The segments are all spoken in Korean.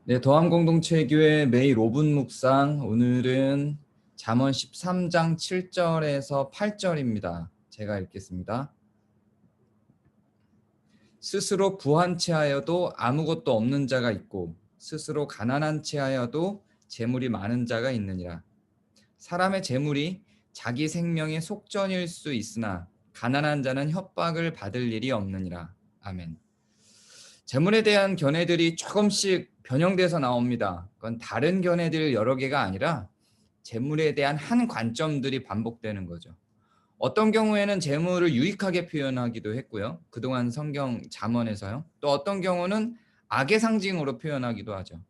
네, 더함공동체교회 매일 5분 묵상. 오늘은 잠언 13장 7절에서 8절입니다. 제가 읽겠습니다. 스스로 부한 채하여도 아무것도 없는 자가 있고 스스로 가난한 채하여도 재물이 많은 자가 있느니라. 사람의 재물이 자기 생명의 속전일 수 있으나 가난한 자는 협박을 받을 일이 없느니라. 아멘. 재물에 대한 견해들이 조금씩 변형돼서 나옵니다. 그건 다른 견해들 여러 개가 아니라 재물에 대한 한 관점들이 반복되는 거죠. 어떤 경우에는 재물을 유익하게 표현하기도 했고요. 그동안 성경 잠언에서요. 또 어떤 경우는 악의 상징으로 표현하기도 하죠.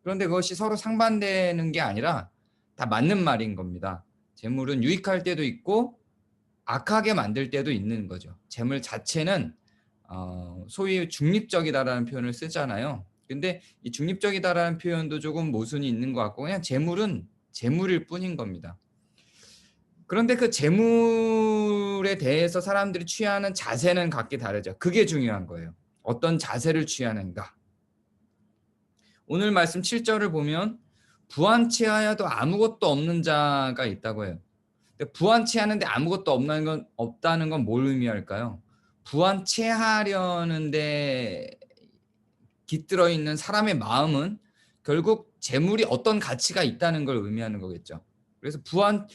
그런데 그것이 서로 상반되는 게 아니라 다 맞는 말인 겁니다. 재물은 유익할 때도 있고 악하게 만들 때도 있는 거죠. 재물 자체는 소위 중립적이다라는 표현을 쓰잖아요. 근데 이 중립적이다라는 표현도 조금 모순이 있는 것 같고 그냥 재물은 재물일 뿐인 겁니다. 그런데 그 재물에 대해서 사람들이 취하는 자세는 각기 다르죠. 그게 중요한 거예요. 어떤 자세를 취하는가. 오늘 말씀 7절을 보면 부한치하여도 아무것도 없는 자가 있다고 해요. 근데 부한치하는데 아무것도 없다는 건 뭘 의미할까요? 부한체하려는데 깃들어 있는 사람의 마음은 결국 재물이 어떤 가치가 있다는 걸 의미하는 거겠죠. 그래서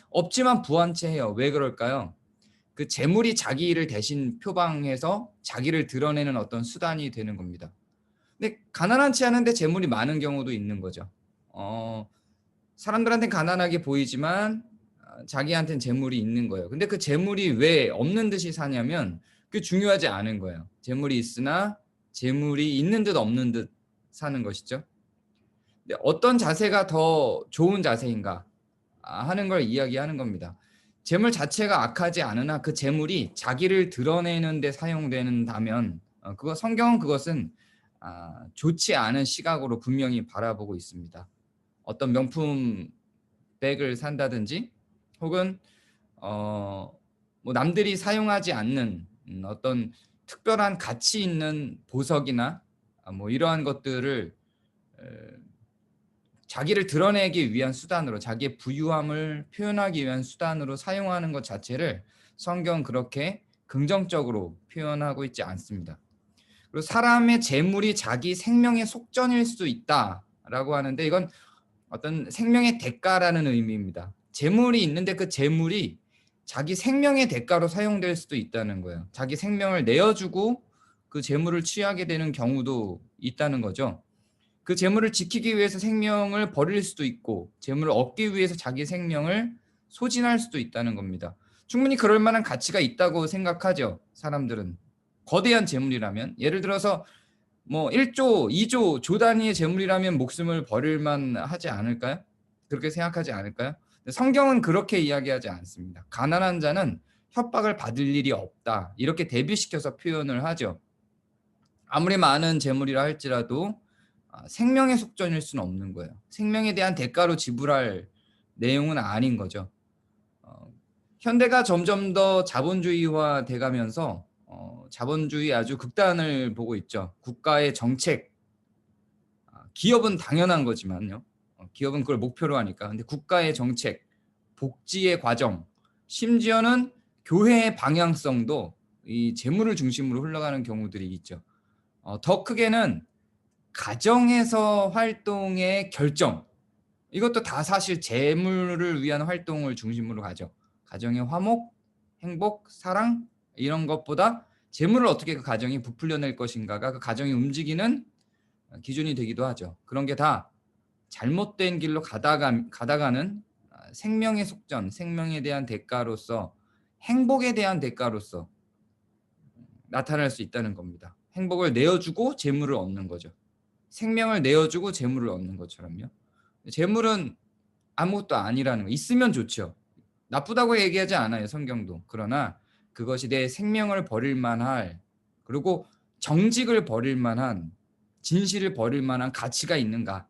없지만 부한체해요. 왜 그럴까요? 그 재물이 자기를 대신 표방해서 자기를 드러내는 어떤 수단이 되는 겁니다. 근데 가난하지 않은데 재물이 많은 경우도 있는 거죠. 사람들한테는 가난하게 보이지만 자기한테는 재물이 있는 거예요. 근데 그 재물이 왜 없는 듯이 사냐면 그게 중요하지 않은 거예요. 재물이 있으나 재물이 있는 듯 없는 듯 사는 것이죠. 근데 어떤 자세가 더 좋은 자세인가 하는 걸 이야기하는 겁니다. 재물 자체가 악하지 않으나 그 재물이 자기를 드러내는 데 사용된다면 성경은 그것은 좋지 않은 시각으로 분명히 바라보고 있습니다. 어떤 명품 백을 산다든지 혹은 뭐 남들이 사용하지 않는 어떤 특별한 가치 있는 보석이나 뭐 이러한 것들을 자기를 드러내기 위한 수단으로 자기의 부유함을 표현하기 위한 수단으로 사용하는 것 자체를 성경은 그렇게 긍정적으로 표현하고 있지 않습니다. 그리고 사람의 재물이 자기 생명의 속전일 수 있다라고 하는데 이건 어떤 생명의 대가라는 의미입니다. 재물이 있는데 그 재물이 자기 생명의 대가로 사용될 수도 있다는 거예요. 자기 생명을 내어주고 그 재물을 취하게 되는 경우도 있다는 거죠. 그 재물을 지키기 위해서 생명을 버릴 수도 있고 재물을 얻기 위해서 자기 생명을 소진할 수도 있다는 겁니다. 충분히 그럴 만한 가치가 있다고 생각하죠. 사람들은. 거대한 재물이라면 예를 들어서 뭐 1조, 2조, 조 단위의 재물이라면 목숨을 버릴 만하지 않을까요? 그렇게 생각하지 않을까요? 성경은 그렇게 이야기하지 않습니다. 가난한 자는 협박을 받을 일이 없다. 이렇게 대비시켜서 표현을 하죠. 아무리 많은 재물이라 할지라도 생명의 속전일 수는 없는 거예요. 생명에 대한 대가로 지불할 내용은 아닌 거죠. 어, 현대가 점점 더 자본주의화 돼가면서 자본주의 아주 극단을 보고 있죠. 국가의 정책, 기업은 당연한 거지만요. 기업은 그걸 목표로 하니까. 근데 국가의 정책, 복지의 과정, 심지어는 교회의 방향성도 이 재물을 중심으로 흘러가는 경우들이 있죠. 더 크게는 가정에서 활동의 결정, 이것도 다 사실 재물을 위한 활동을 중심으로 가죠. 가정의 화목, 행복, 사랑 이런 것보다 재물을 어떻게 그 가정이 부풀려낼 것인가가 그 가정이 움직이는 기준이 되기도 하죠. 그런 게 다 잘못된 길로 가다가는 생명의 속전, 생명에 대한 대가로서 행복에 대한 대가로서 나타날 수 있다는 겁니다. 행복을 내어주고 재물을 얻는 거죠. 생명을 내어주고 재물을 얻는 것처럼요. 재물은 아무것도 아니라는 거. 있으면 좋죠. 나쁘다고 얘기하지 않아요, 성경도. 그러나 그것이 내 생명을 버릴 만할 그리고 정직을 버릴 만한 진실을 버릴 만한 가치가 있는가?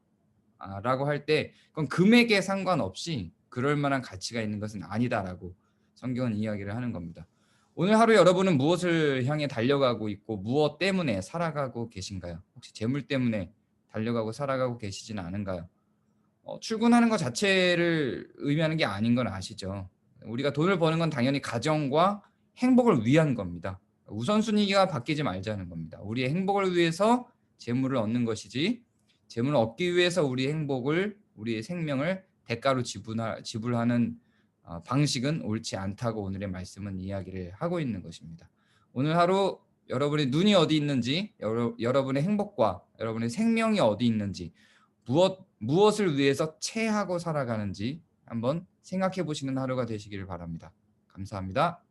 라고 할 때 그건 금액에 상관없이 그럴 만한 가치가 있는 것은 아니다라고 성경은 이야기를 하는 겁니다. 오늘 하루 여러분은 무엇을 향해 달려가고 있고 무엇 때문에 살아가고 계신가요? 혹시 재물 때문에 달려가고 살아가고 계시지는 않은가요? 출근하는 것 자체를 의미하는 게 아닌 건 아시죠? 우리가 돈을 버는 건 당연히 가정과 행복을 위한 겁니다. 우선순위가 바뀌지 말자는 겁니다. 우리의 행복을 위해서 재물을 얻는 것이지 재물을 얻기 위해서 우리의 행복을 우리의 생명을 대가로 지불하는 방식은 옳지 않다고 오늘의 말씀은 이야기를 하고 있는 것입니다. 오늘 하루 여러분의 눈이 어디 있는지, 여러분의 행복과 여러분의 생명이 어디 있는지, 무엇을 위해서 체하고 살아가는지 한번 생각해 보시는 하루가 되시기를 바랍니다. 감사합니다.